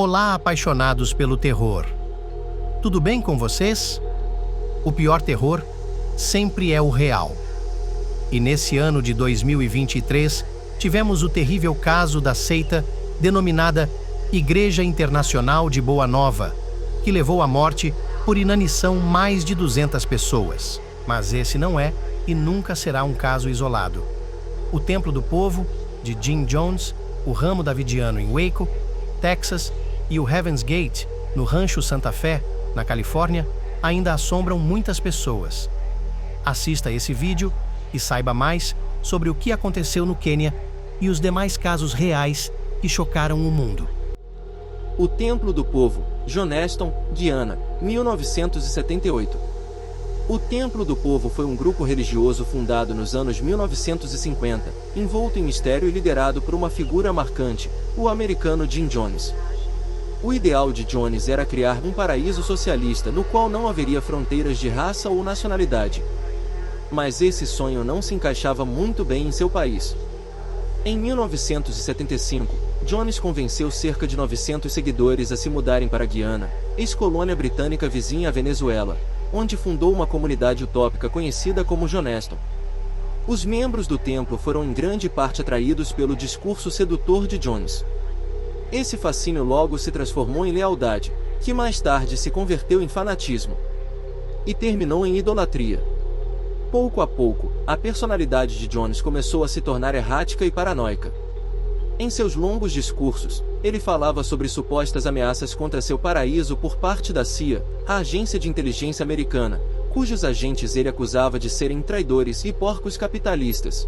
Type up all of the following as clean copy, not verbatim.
Olá, apaixonados pelo terror. Tudo bem com vocês? O pior terror sempre é o real. E nesse ano de 2023, tivemos o terrível caso da seita denominada Igreja Internacional de Boa Nova, que levou à morte por inanição mais de 200 pessoas. Mas esse não é e nunca será um caso isolado. O Templo do Povo, de Jim Jones, o Ramo Davidiano em Waco, Texas, e o Heaven's Gate, no Rancho Santa Fé, na Califórnia, ainda assombram muitas pessoas. Assista esse vídeo e saiba mais sobre o que aconteceu no Quênia e os demais casos reais que chocaram o mundo. O Templo do Povo, Joneston, Indiana, 1978. O Templo do Povo foi um grupo religioso fundado nos anos 1950, envolto em mistério e liderado por uma figura marcante, o americano Jim Jones. O ideal de Jones era criar um paraíso socialista no qual não haveria fronteiras de raça ou nacionalidade. Mas esse sonho não se encaixava muito bem em seu país. Em 1975, Jones convenceu cerca de 900 seguidores a se mudarem para Guiana, ex-colônia britânica vizinha à Venezuela, onde fundou uma comunidade utópica conhecida como Joneston. Os membros do templo foram em grande parte atraídos pelo discurso sedutor de Jones. Esse fascínio logo se transformou em lealdade, que mais tarde se converteu em fanatismo e terminou em idolatria. Pouco a pouco, a personalidade de Jones começou a se tornar errática e paranoica. Em seus longos discursos, ele falava sobre supostas ameaças contra seu paraíso por parte da CIA, a agência de inteligência americana, cujos agentes ele acusava de serem traidores e porcos capitalistas.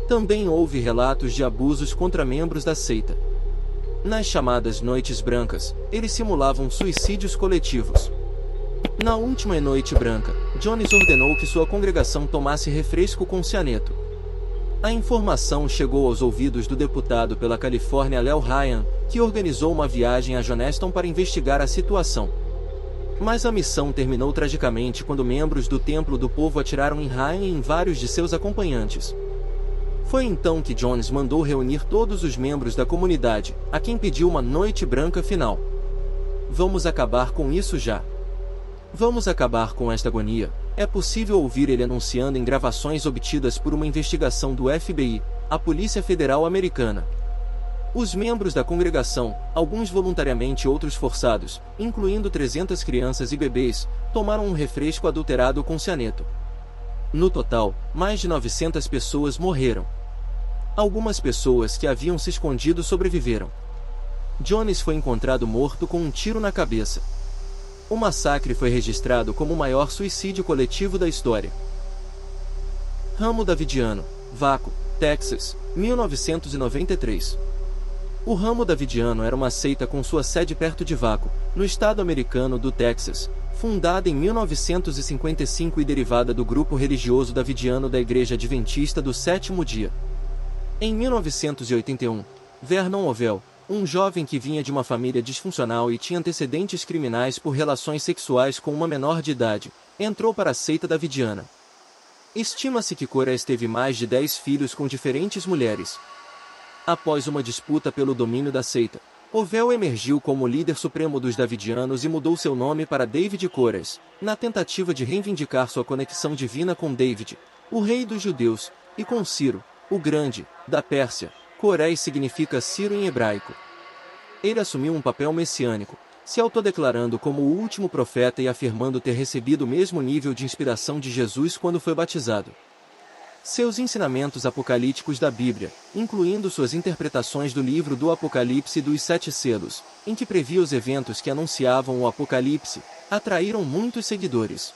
Também houve relatos de abusos contra membros da seita. Nas chamadas Noites Brancas, eles simulavam suicídios coletivos. Na última Noite Branca, Jones ordenou que sua congregação tomasse refresco com cianeto. A informação chegou aos ouvidos do deputado pela Califórnia Léo Ryan, que organizou uma viagem a Joneston para investigar a situação. Mas a missão terminou tragicamente quando membros do Templo do Povo atiraram em Ryan e em vários de seus acompanhantes. Foi então que Jones mandou reunir todos os membros da comunidade, a quem pediu uma noite branca final. Vamos acabar com isso já. Vamos acabar com esta agonia. É possível ouvir ele anunciando em gravações obtidas por uma investigação do FBI, a Polícia Federal Americana. Os membros da congregação, alguns voluntariamente e outros forçados, incluindo 300 crianças e bebês, tomaram um refresco adulterado com cianeto. No total, mais de 900 pessoas morreram. Algumas pessoas que haviam se escondido sobreviveram. Jones foi encontrado morto com um tiro na cabeça. O massacre foi registrado como o maior suicídio coletivo da história. Ramo Davidiano, Waco, Texas, 1993. O Ramo Davidiano era uma seita com sua sede perto de Waco, no estado americano do Texas, fundada em 1955 e derivada do grupo religioso davidiano da Igreja Adventista do Sétimo Dia. Em 1981, Vernon Ovell, um jovem que vinha de uma família disfuncional e tinha antecedentes criminais por relações sexuais com uma menor de idade, entrou para a seita davidiana. Estima-se que Kores teve mais de 10 filhos com diferentes mulheres. Após uma disputa pelo domínio da seita, Ovell emergiu como líder supremo dos davidianos e mudou seu nome para David Kores, na tentativa de reivindicar sua conexão divina com David, o rei dos judeus, e com Ciro, o Grande, da Pérsia. Kores significa Ciro em hebraico. Ele assumiu um papel messiânico, se autodeclarando como o último profeta e afirmando ter recebido o mesmo nível de inspiração de Jesus quando foi batizado. Seus ensinamentos apocalípticos da Bíblia, incluindo suas interpretações do livro do Apocalipse e dos 7 selos, em que previa os eventos que anunciavam o Apocalipse, atraíram muitos seguidores.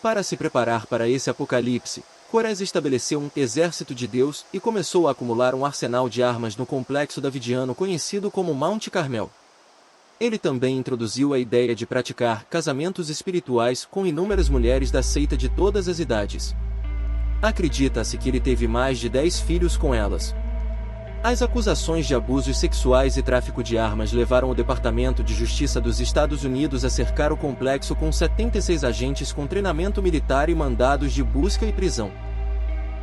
Para se preparar para esse Apocalipse, Kores estabeleceu um exército de Deus e começou a acumular um arsenal de armas no complexo davidiano conhecido como Monte Carmel. Ele também introduziu a ideia de praticar casamentos espirituais com inúmeras mulheres da seita de todas as idades. Acredita-se que ele teve mais de 10 filhos com elas. As acusações de abusos sexuais e tráfico de armas levaram o Departamento de Justiça dos Estados Unidos a cercar o complexo com 76 agentes com treinamento militar e mandados de busca e prisão.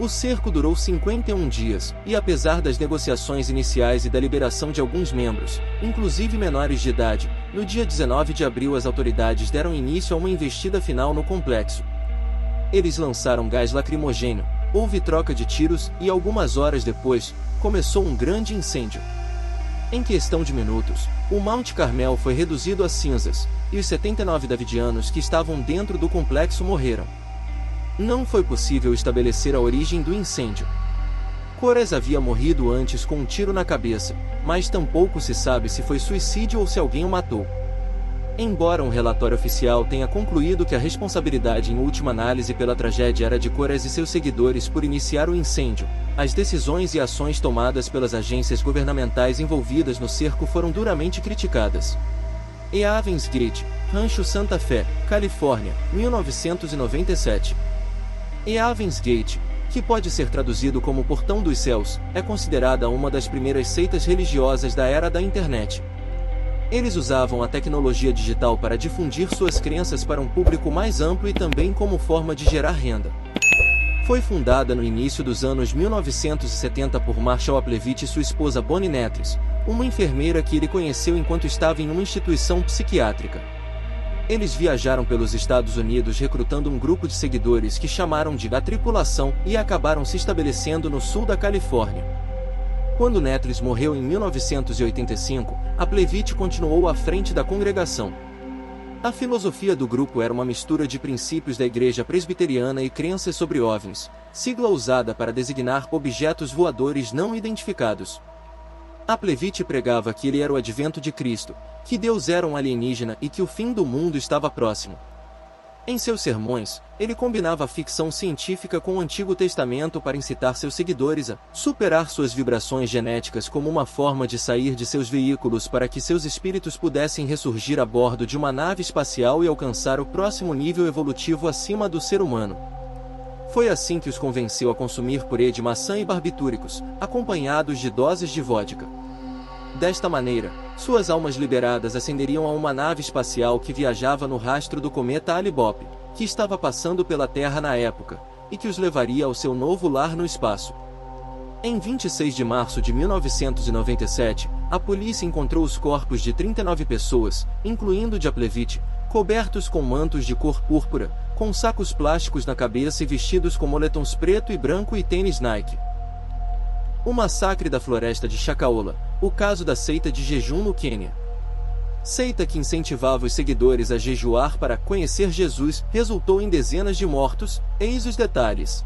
O cerco durou 51 dias, e apesar das negociações iniciais e da liberação de alguns membros, inclusive menores de idade, no dia 19 de abril as autoridades deram início a uma investida final no complexo. Eles lançaram gás lacrimogêneo, houve troca de tiros e algumas horas depois, começou um grande incêndio. Em questão de minutos, o Monte Carmel foi reduzido a cinzas, e os 79 davidianos que estavam dentro do complexo morreram. Não foi possível estabelecer a origem do incêndio. Kores havia morrido antes com um tiro na cabeça, mas tampouco se sabe se foi suicídio ou se alguém o matou. Embora um relatório oficial tenha concluído que a responsabilidade em última análise pela tragédia era de Kores e seus seguidores por iniciar o incêndio, as decisões e ações tomadas pelas agências governamentais envolvidas no cerco foram duramente criticadas. Evans Gate, Rancho Santa Fé, Califórnia, 1997. Evans Gate, que pode ser traduzido como Portão dos Céus, é considerada uma das primeiras seitas religiosas da era da internet. Eles usavam a tecnologia digital para difundir suas crenças para um público mais amplo e também como forma de gerar renda. Foi fundada no início dos anos 1970 por Marshall Applevitch e sua esposa Bonnie Netris, uma enfermeira que ele conheceu enquanto estava em uma instituição psiquiátrica. Eles viajaram pelos Estados Unidos recrutando um grupo de seguidores que chamaram de A Tripulação e acabaram se estabelecendo no sul da Califórnia. Quando Netris morreu em 1985, Applevitch continuou à frente da congregação. A filosofia do grupo era uma mistura de princípios da Igreja Presbiteriana e crenças sobre OVNIs, sigla usada para designar objetos voadores não identificados. Applevitch pregava que ele era o advento de Cristo, que Deus era um alienígena e que o fim do mundo estava próximo. Em seus sermões, ele combinava a ficção científica com o Antigo Testamento para incitar seus seguidores a superar suas vibrações genéticas como uma forma de sair de seus veículos para que seus espíritos pudessem ressurgir a bordo de uma nave espacial e alcançar o próximo nível evolutivo acima do ser humano. Foi assim que os convenceu a consumir purê de maçã e barbitúricos, acompanhados de doses de vodka. Desta maneira, suas almas liberadas ascenderiam a uma nave espacial que viajava no rastro do cometa Hale-Bopp, que estava passando pela Terra na época, e que os levaria ao seu novo lar no espaço. Em 26 de março de 1997, a polícia encontrou os corpos de 39 pessoas, incluindo de Applevitch, cobertos com mantos de cor púrpura, com sacos plásticos na cabeça e vestidos com moletons preto e branco e tênis Nike. O massacre da floresta de Shakahola, o caso da seita de jejum no Quênia. Seita que incentivava os seguidores a jejuar para conhecer Jesus, resultou em dezenas de mortos, eis os detalhes.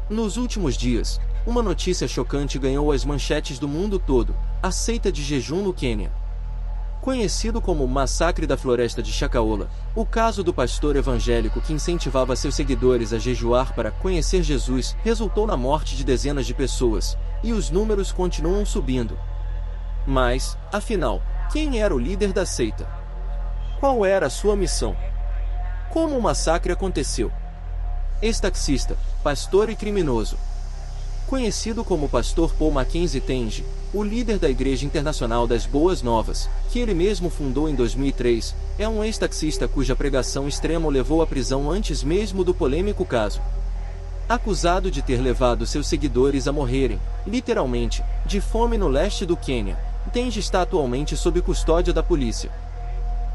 Nos últimos dias, uma notícia chocante ganhou as manchetes do mundo todo: a seita de jejum no Quênia. Conhecido como Massacre da Floresta de Shakahola, o caso do pastor evangélico que incentivava seus seguidores a jejuar para conhecer Jesus resultou na morte de dezenas de pessoas, e os números continuam subindo. Mas, afinal, quem era o líder da seita? Qual era a sua missão? Como o massacre aconteceu? Ex-taxista, pastor e criminoso. Conhecido como Pastor Paul Mackenzie Tenge, o líder da Igreja Internacional das Boas Novas, que ele mesmo fundou em 2003, é um ex-taxista cuja pregação extrema o levou à prisão antes mesmo do polêmico caso. Acusado de ter levado seus seguidores a morrerem, literalmente, de fome no leste do Quênia, Tenge está atualmente sob custódia da polícia.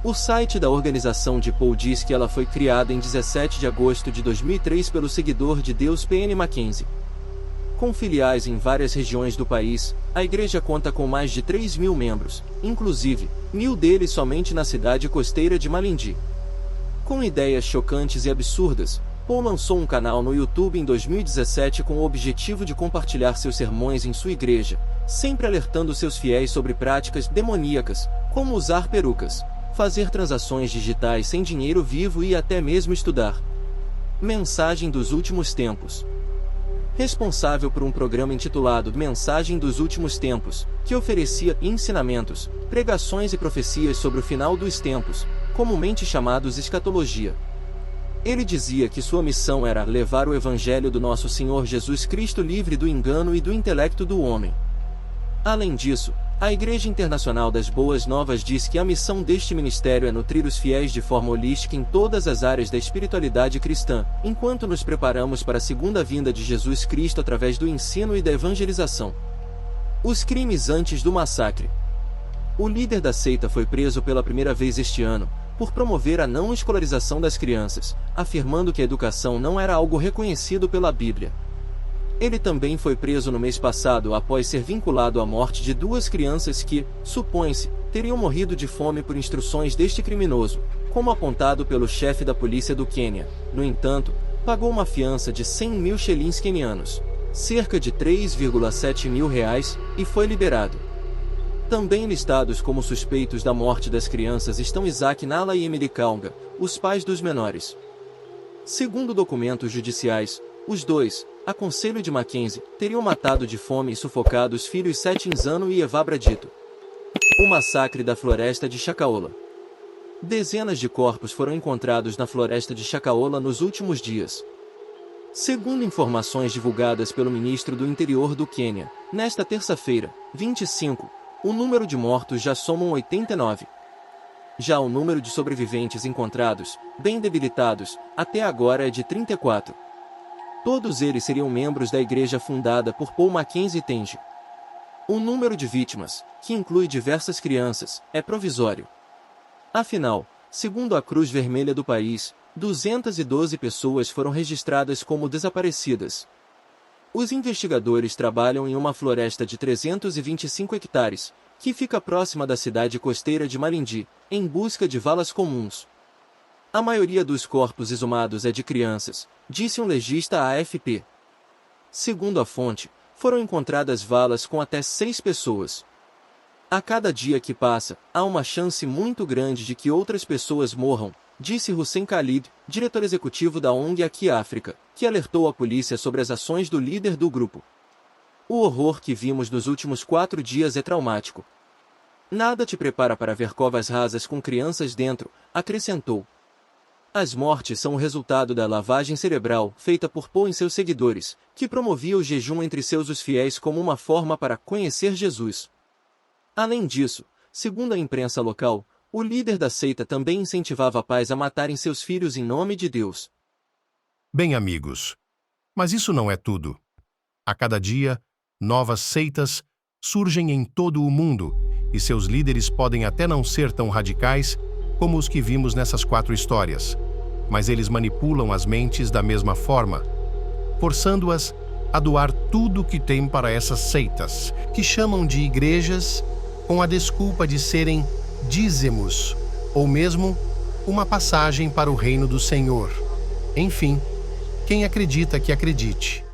O site da organização de Paul diz que ela foi criada em 17 de agosto de 2003 pelo seguidor de Deus P.N. Mackenzie. Com filiais em várias regiões do país, a igreja conta com mais de 3.000 membros, inclusive, 1.000 deles somente na cidade costeira de Malindi. Com ideias chocantes e absurdas, Paul lançou um canal no YouTube em 2017 com o objetivo de compartilhar seus sermões em sua igreja, sempre alertando seus fiéis sobre práticas demoníacas, como usar perucas, fazer transações digitais sem dinheiro vivo e até mesmo estudar. Mensagem dos Últimos Tempos. Responsável por um programa intitulado Mensagem dos Últimos Tempos, que oferecia ensinamentos, pregações e profecias sobre o final dos tempos, comumente chamados escatologia. Ele dizia que sua missão era levar o Evangelho do nosso Senhor Jesus Cristo livre do engano e do intelecto do homem. Além disso, A Igreja Internacional das Boas Novas diz que a missão deste ministério é nutrir os fiéis de forma holística em todas as áreas da espiritualidade cristã, enquanto nos preparamos para a segunda vinda de Jesus Cristo através do ensino e da evangelização. Os crimes antes do massacre. O líder da seita foi preso pela primeira vez este ano, por promover a não escolarização das crianças, afirmando que a educação não era algo reconhecido pela Bíblia. Ele também foi preso no mês passado após ser vinculado à morte de 2 crianças que, supõe-se, teriam morrido de fome por instruções deste criminoso, como apontado pelo chefe da polícia do Quênia. No entanto, pagou uma fiança de 100 mil shillings quenianos, cerca de 3,7 mil reais, e foi liberado. Também listados como suspeitos da morte das crianças estão Isaac Nala e Emily Kaunga, os pais dos menores. Segundo documentos judiciais, os dois, a conselho de Mackenzie, teriam matado de fome e sufocado os filhos Setinzano e Eva Bradito. O massacre da floresta de Shakahola. Dezenas de corpos foram encontrados na floresta de Shakahola nos últimos dias. Segundo informações divulgadas pelo ministro do Interior do Quênia, nesta terça-feira, 25, o número de mortos já soma 89. Já o número de sobreviventes encontrados, bem debilitados, até agora é de 34. Todos eles seriam membros da igreja fundada por Paul Mackenzie Tenge. O número de vítimas, que inclui diversas crianças, é provisório. Afinal, segundo a Cruz Vermelha do país, 212 pessoas foram registradas como desaparecidas. Os investigadores trabalham em uma floresta de 325 hectares, que fica próxima da cidade costeira de Malindi, em busca de valas comuns. A maioria dos corpos exumados é de crianças, disse um legista à AFP. Segundo a fonte, foram encontradas valas com até 6 pessoas. A cada dia que passa, há uma chance muito grande de que outras pessoas morram, disse Hussein Khalid, diretor executivo da ONG Aqui África, que alertou a polícia sobre as ações do líder do grupo. O horror que vimos nos últimos 4 dias é traumático. Nada te prepara para ver covas rasas com crianças dentro, acrescentou. As mortes são o resultado da lavagem cerebral feita por Paul em seus seguidores, que promovia o jejum entre os fiéis como uma forma para conhecer Jesus. Além disso, segundo a imprensa local, o líder da seita também incentivava pais a matarem seus filhos em nome de Deus. Bem, amigos, mas isso não é tudo. A cada dia, novas seitas surgem em todo o mundo, e seus líderes podem até não ser tão radicais como os que vimos nessas 4 histórias, mas eles manipulam as mentes da mesma forma, forçando-as a doar tudo o que têm para essas seitas, que chamam de igrejas, com a desculpa de serem dízimos, ou mesmo uma passagem para o reino do Senhor. Enfim, quem acredita que acredite.